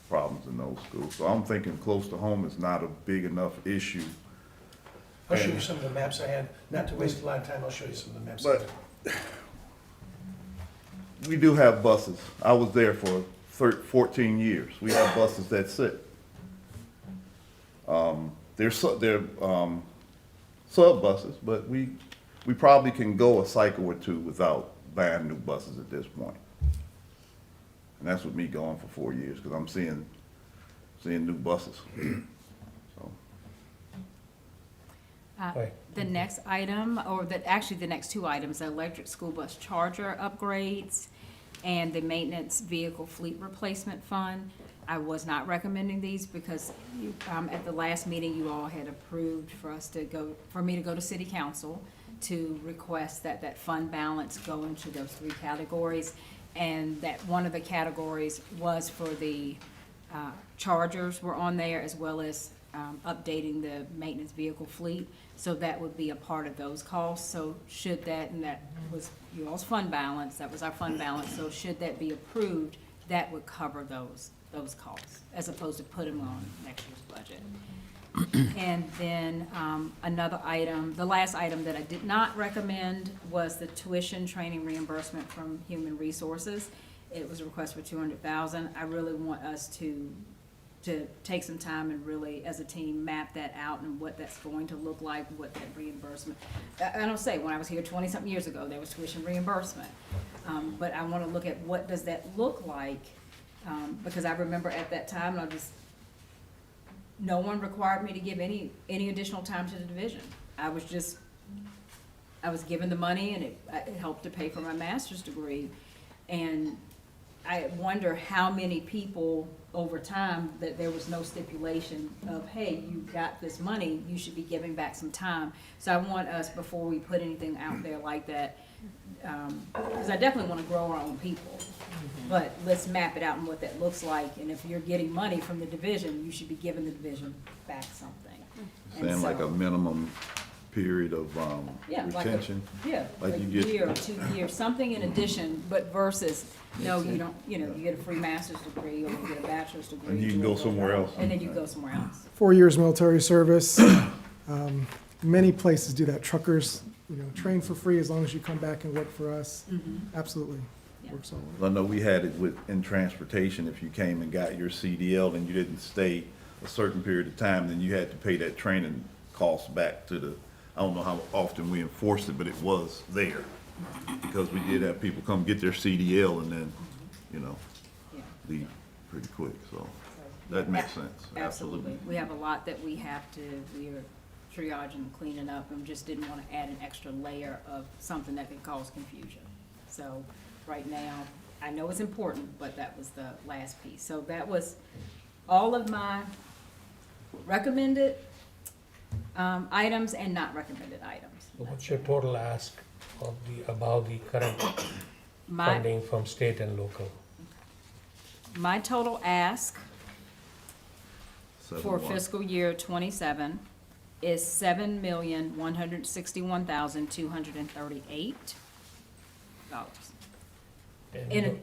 Speaker 3: problems in those schools. So I'm thinking close to home is not a big enough issue.
Speaker 8: I'll show you some of the maps I had, not to waste a lot of time, I'll show you some of the maps. I
Speaker 3: But
Speaker 8: had.
Speaker 3: we do have buses. I was there for 14 years. We have buses that sit. They're sub buses, but we probably can go a cycle or two without buying new buses at this point. And that's with me going for 4 years, because I'm seeing new buses. So,
Speaker 1: Right.
Speaker 4: The next item, or actually the next two items, the electric school bus charger upgrades and the maintenance vehicle fleet replacement fund. I was not recommending these because at the last meeting, you all had approved for me to go to city council to request that fund balance go into those three categories. And that one of the categories was for the chargers were on there, as well as updating the maintenance vehicle fleet. So that would be a part of those costs. So should that, and that was you all's fund balance, that was our fund balance. So should that be approved, that would cover those costs, as opposed to put them on next year's budget. And then another item, the last item that I did not recommend was the tuition training reimbursement from Human Resources. It was a request for $200,000. I really want us to take some time and really, as a team, map that out and what that's going to look like, what that reimbursement. I don't say, when I was here 20-something years ago, there was tuition reimbursement. But I want to look at what does that look like, because I remember at that time, no one required me to give any additional time to the division. I was given the money, and it helped to pay for my master's degree. And I wonder how many people over time that there was no stipulation of, hey, you got this money, you should be giving back some time. So I want us, before we put anything out there like that, because I definitely want to grow our own people, but let's map it out and what that looks like. And if you're getting money from the division, you should be giving the division back something. And
Speaker 3: saying like
Speaker 4: so-
Speaker 3: a minimum period of
Speaker 4: Yeah,
Speaker 3: retention.
Speaker 4: like
Speaker 3: Like
Speaker 4: a
Speaker 3: you get-
Speaker 4: year or 2 years, something in addition, but versus, no, you don't, you get a free master's degree or you get a bachelor's degree.
Speaker 3: And you can go somewhere else.
Speaker 4: And then you go somewhere else.
Speaker 9: 4 years military service. Many places do that. Truckers, train for free as long as you come back and work for us. Absolutely.
Speaker 4: Yeah.
Speaker 9: Works all right.
Speaker 3: I know we had it in transportation, if you came and got your CDL and you didn't stay a certain period of time, then you had to pay that training cost back to I don't know how often we enforced it, but it was there. Because we did have people come get their CDL and then,
Speaker 4: Yeah.
Speaker 3: leave pretty quick, so that makes sense, absolutely.
Speaker 4: We have a lot that we are triaging and cleaning up, and just didn't want to add an extra layer of something that could cause confusion. So right now, I know it's important, but that was the last piece. So that was all of my recommended items and not recommended items.
Speaker 1: So what's your total ask about the current funding from state and local?
Speaker 4: My total ask for
Speaker 3: 7-1.
Speaker 4: fiscal year '27 is $7,161,238.
Speaker 1: And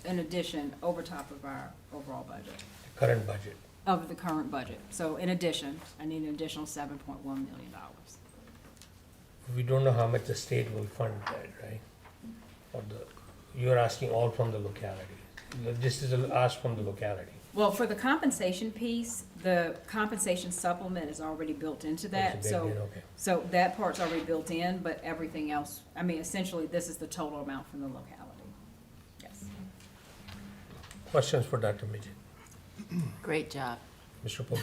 Speaker 4: In addition, over top of our overall budget,
Speaker 1: current budget.
Speaker 4: of the current budget. So in addition, I need an additional $7.1 million.
Speaker 1: We don't know how much the state will fund that, right? You're asking all from the locality. This is asked from the locality.
Speaker 4: Well, for the compensation piece, the compensation supplement is already built into that.
Speaker 1: That's a big deal, okay.
Speaker 4: So that part's already built in, but everything else, essentially, this is the total amount from the locality. Yes.
Speaker 1: Questions for Dr. Midget?
Speaker 6: Great job.
Speaker 1: Mr. Pope?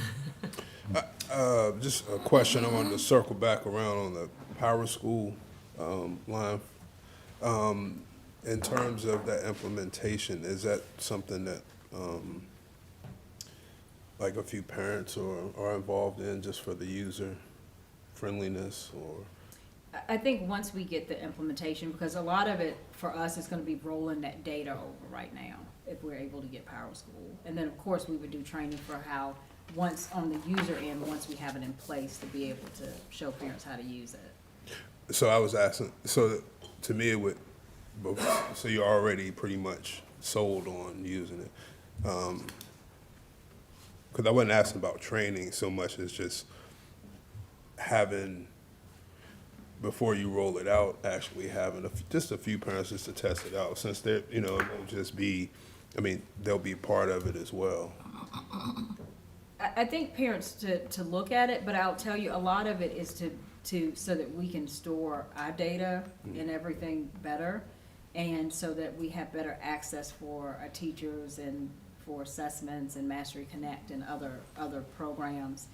Speaker 12: Just a question, I wanted to circle back around on the power school line. In terms of that implementation, is that something that like a few parents are involved in just for the user friendliness, or?
Speaker 4: I think once we get the implementation, because a lot of it for us is going to be rolling that data over right now. if we're able to get Power School. And then, of course, we would do training for how, once on the user end, once we have it in place, to be able to show parents how to use it.
Speaker 12: So I was asking, so to me it would, so you're already pretty much sold on using it. Because I wasn't asking about training so much as just having, before you roll it out, actually having just a few parents just to test it out, since they're, it won't just be, they'll be part of it as well.
Speaker 4: I think parents to look at it, but I'll tell you, a lot of it is so that we can store our data and everything better, and so that we have better access for our teachers and for assessments and Mastery Connect and other programs.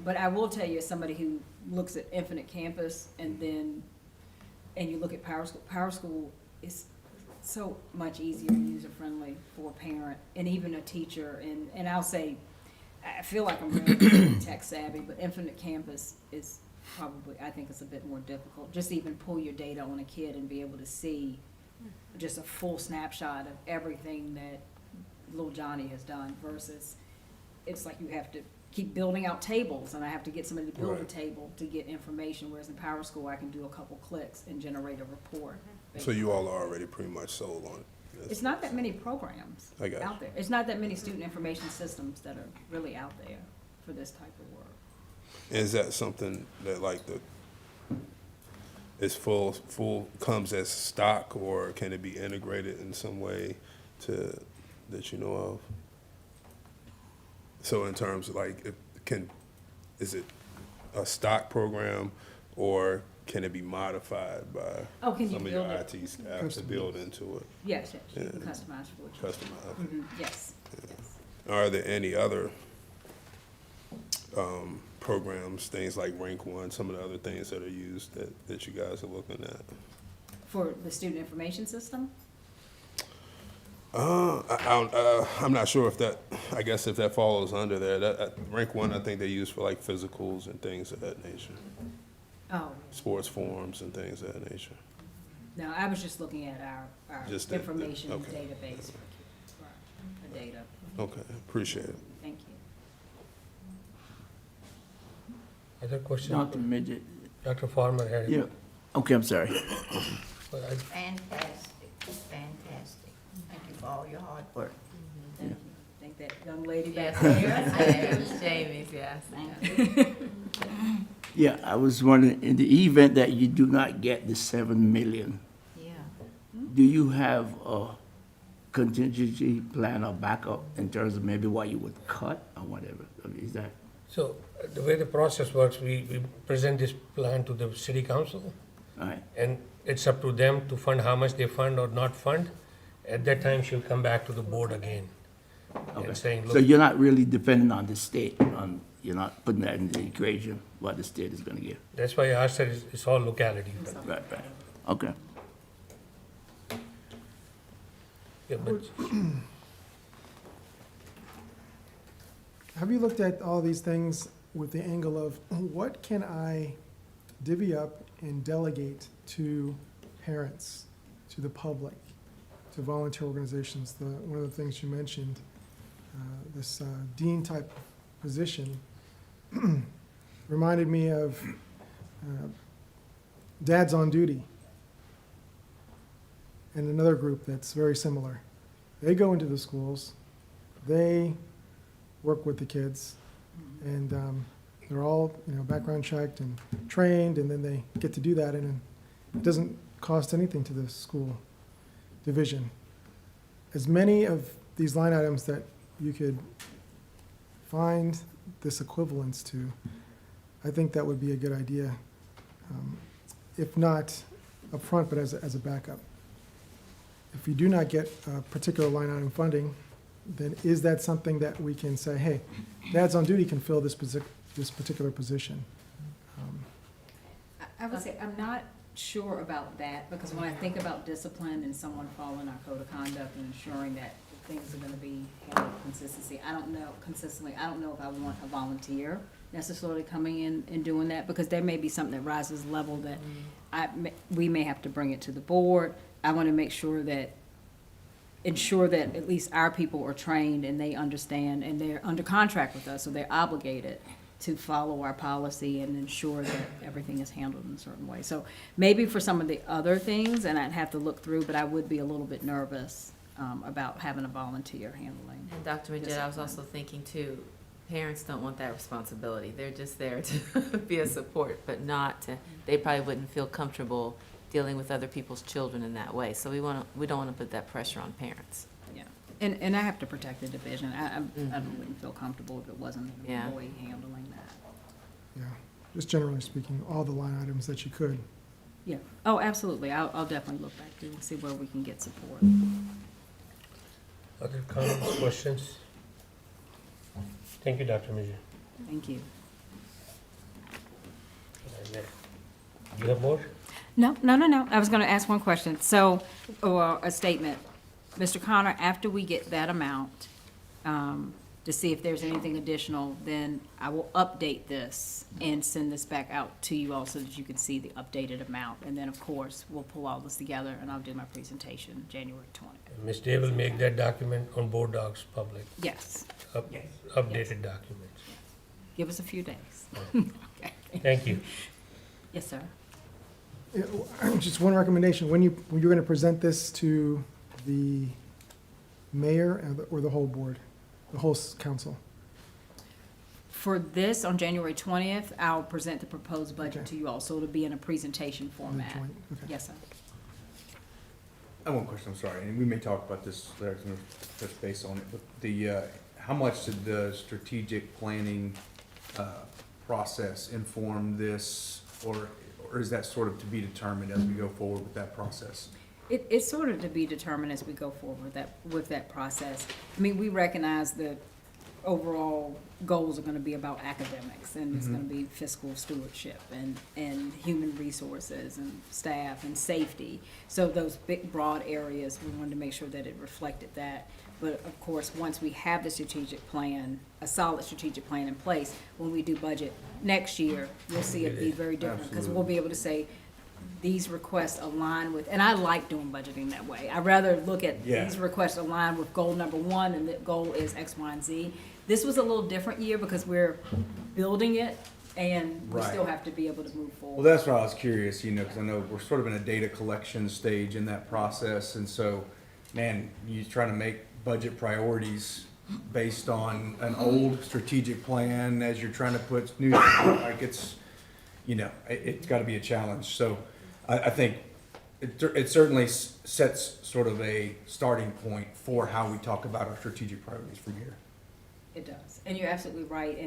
Speaker 4: But I will tell you, as somebody who looks at Infinite Campus and you look at Power School is so much easier and user-friendly for a parent and even a teacher. And I'll say, I feel like I'm really tech savvy, but Infinite Campus is probably, I think it's a bit more difficult. Just to even pull your data on a kid and be able to see just a full snapshot of everything that little Johnny has done, versus it's like you have to keep building out tables, and I have to get somebody to build a table to get information, whereas in Power School, I can do a couple clicks and generate a report.
Speaker 12: So you all are already pretty much sold on it.
Speaker 4: It's not that many programs
Speaker 12: I got you.
Speaker 4: out there. It's not that many student information systems that are really out there for this type of work.
Speaker 12: Is that something that is full comes as stock, or can it be integrated in some way that you know of? So in terms of is it a stock program, or can it be modified by
Speaker 4: Can you
Speaker 12: some of your
Speaker 4: build it?
Speaker 12: IT staff to build into it?
Speaker 4: Yes, you can customize for what you
Speaker 12: Customize.
Speaker 4: Mhm, yes.
Speaker 12: Are there any other programs, things like Rank One, some of the other things that are used that you guys are looking at?
Speaker 4: For the student information system?
Speaker 12: I'm not sure if that follows under there. Rank One, I think they use for physicals and things of that nature,
Speaker 4: Oh,
Speaker 12: sports forums and things of that nature.
Speaker 4: no, I was just looking at our
Speaker 12: Just the-
Speaker 4: information
Speaker 12: okay.
Speaker 4: database for the data.
Speaker 12: Okay, appreciate it.
Speaker 4: Thank you.
Speaker 1: Other question?
Speaker 5: Dr. Midget,
Speaker 1: Dr. Farmer had.
Speaker 5: yeah, okay, I'm sorry.
Speaker 1: But
Speaker 13: Fantastic, fantastic. Thank you for all your hard work.
Speaker 4: Thank you. I think that young lady back
Speaker 6: Yes,
Speaker 4: there.
Speaker 6: James, Jamie's, yes.
Speaker 4: Thank you.
Speaker 5: Yeah, I was wondering, in the event that you do not get the 7 million,
Speaker 6: Yeah.
Speaker 5: do you have a contingency plan or backup in terms of maybe what you would cut or whatever? Is that?
Speaker 1: So the way the process works, we present this plan to the city council,
Speaker 5: All right,
Speaker 1: and it's up to them to fund how much they fund or not fund. At that time, she'll come back to the board again
Speaker 5: okay.
Speaker 1: and saying,
Speaker 5: So
Speaker 1: look,
Speaker 5: you're not really dependent on the state, you're not putting that in the equation, what the state is gonna give?
Speaker 1: that's why I asked her, it's all locality.
Speaker 5: Right, okay.
Speaker 1: Yeah, but
Speaker 9: Have you looked at all these things with the angle of what can I divvy up and delegate to parents, to the public, to volunteer organizations? One of the things you mentioned, this dean-type position, reminded me of Dads on Duty and another group that's very similar. They go into the schools, they work with the kids, and they're all, background checked and trained, and then they get to do that, and it doesn't cost anything to the school division. As many of these line items that you could find this equivalence to, I think that would be a good idea, if not upfront, but as a backup. If you do not get a particular line item funding, then is that something that we can say, hey, Dads on Duty can fill this particular position?
Speaker 4: I would say, I'm not sure about that, because when I think about discipline and someone following our code of conduct and ensuring that things are gonna be handled consistently, I don't know if I want a volunteer necessarily coming in and doing that, because there may be something that rises level that we may have to bring it to the board. I wanna make sure that ensure that at least our people are trained and they understand, and they're under contract with us, so they're obligated to follow our policy and ensure that everything is handled in a certain way. So maybe for some of the other things, and I'd have to look through, but I would be a little bit nervous about having a volunteer handling.
Speaker 6: And Dr. Majid, I was also thinking too, parents don't want that responsibility. They're just there to be a support, but not to, they probably wouldn't feel comfortable dealing with other people's children in that way. So we don't want to put that pressure on parents.
Speaker 4: Yeah, and I have to protect the division. I wouldn't feel comfortable if it wasn't an
Speaker 6: Yeah.
Speaker 4: employee handling that.
Speaker 9: Yeah, just generally speaking, all the line items that you could.
Speaker 4: Yeah, oh, absolutely. I'll definitely look back through and see where we can get support.
Speaker 1: Other comments, questions? Thank you, Dr. Major.
Speaker 4: Thank you.
Speaker 1: You have more?
Speaker 4: No. I was gonna ask one question. So, or a statement. Mr. Connor, after we get that amount, to see if there's anything additional, then I will update this and send this back out to you all so that you can see the updated amount. And then, of course, we'll pull all this together and I'll do my presentation January 20th.
Speaker 1: Ms. Day will make that document on Board Docs public,
Speaker 4: Yes,
Speaker 1: updated documents.
Speaker 4: give us a few days. Okay.
Speaker 1: Thank you.
Speaker 4: Yes, sir.
Speaker 9: Yeah, just one recommendation, when you're gonna present this to the mayor or the whole board, the whole council?
Speaker 4: For this, on January 20th, I'll present the proposed budget
Speaker 9: Okay.
Speaker 4: to you all, so it'll be in a presentation format.
Speaker 9: joint, okay.
Speaker 4: Yes, sir.
Speaker 14: I have one question, I'm sorry, and we may talk about this later, I'm gonna touch base on it, but the, how much did the strategic planning, process inform this, or is that sort of to be determined as we go forward with that process?
Speaker 4: It's sort of to be determined as we go forward with that process. I mean, we recognize the overall goals are gonna be about academics, and it's gonna be fiscal stewardship and human resources and staff and safety. So those big, broad areas, we wanted to make sure that it reflected that. But of course, once we have the strategic plan, a solid strategic plan in place, when we do budget next year, you'll see it be very different, because we'll be able to say, these requests align with, and I like doing budgeting that way. I'd rather look at these requests align with goal number one, and the goal is X, Y, and Z. This was a little different year because we're building it, and we still have to be able to move
Speaker 14: Well, forward.
Speaker 4: forward.
Speaker 14: that's why I was curious, because I know we're sort of in a data collection stage in that process, and so, man, you trying to make budget priorities based on an old strategic plan as you're trying to put new, like it's gotta be a challenge. So I think it certainly sets sort of a starting point for how we talk about our strategic priorities from here.
Speaker 4: It does, and you're absolutely right.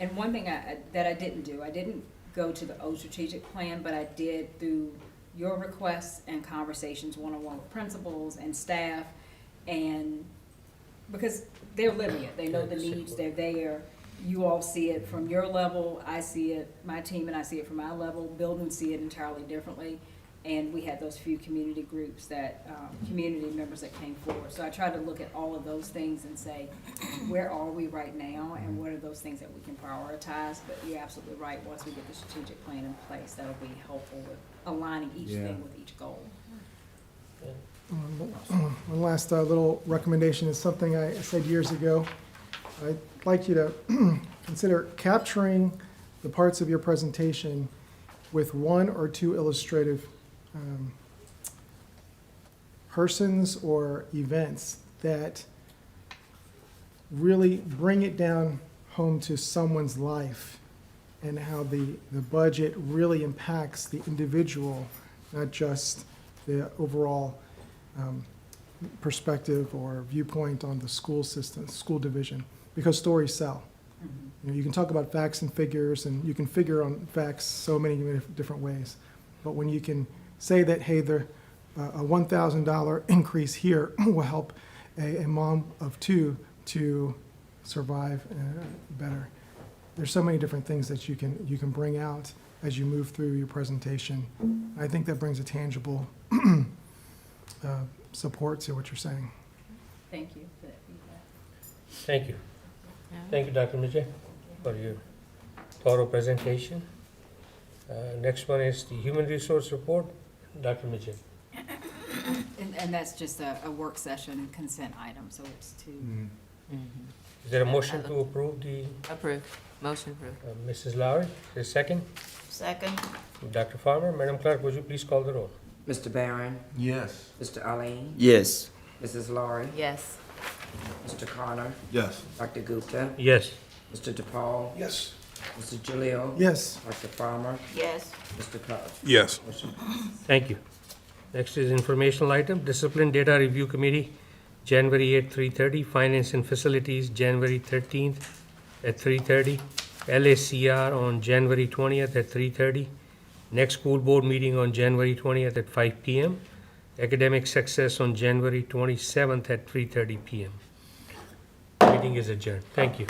Speaker 4: And one thing that I didn't do, I didn't go to the old strategic plan, but I did through your requests and conversations one-on-one with principals and staff, and because they're living it, they know the needs, they're there. You all see it from your level, I see it, my team and I see it from my level, buildings see it entirely differently. And we had those few community groups that, community members that came forward. So I tried to look at all of those things and say, where are we right now, and what are those things that we can prioritize? But you're absolutely right, once we get the strategic plan in place, that'll be helpful with aligning each thing with each goal.
Speaker 9: One last little recommendation is something I said years ago. I'd like you to consider capturing the parts of your presentation with one or two illustrative persons or events that really bring it down home to someone's life and how the budget really impacts the individual, not just the overall perspective or viewpoint on the school system, school division, because stories sell. You can talk about facts and figures, and you can figure on facts so many different ways. But when you can say that, hey, a $1,000 increase here will help a mom of two to survive better. There's so many different things that you can bring out as you move through your presentation. I think that brings a tangible support to what you're saying.
Speaker 4: Thank you for that feedback.
Speaker 1: Thank you. Thank you, Dr. Mijay, for your thorough presentation. Next one is the Human Resource Report. Dr. Mijay.
Speaker 4: And that's just a work session consent item, so it's two.
Speaker 1: Is there a motion to approve the,
Speaker 6: Approved. Motion approved.
Speaker 1: Mrs. Lowry? Is there a second?
Speaker 13: Second.
Speaker 1: Dr. Farmer, Madam Clerk, would you please call the roll?
Speaker 2: Mr. Barron,
Speaker 3: Yes.
Speaker 2: Mr. Ali,
Speaker 5: Yes.
Speaker 2: Mrs. Laurie,
Speaker 6: Yes.
Speaker 2: Mr. Connor,
Speaker 3: Yes.
Speaker 2: Dr. Gupta,
Speaker 1: Yes.
Speaker 2: Mr. DePaul,
Speaker 8: Yes.
Speaker 2: Mr. Jalil,
Speaker 9: Yes,
Speaker 2: Dr. Farmer,
Speaker 13: Yes.
Speaker 2: Mr. Poe.
Speaker 12: Yes.
Speaker 2: Motion passes.
Speaker 1: Thank you. Next is informational item, Discipline Data Review Committee, January 8th, 3:30, Finance and Facilities, January 13th at 3:30, LACR on January 20th at 3:30, next school board meeting on January 20th at 5 PM, Academic Success on January 27th at 3:30 PM. Meeting is adjourned. Thank you.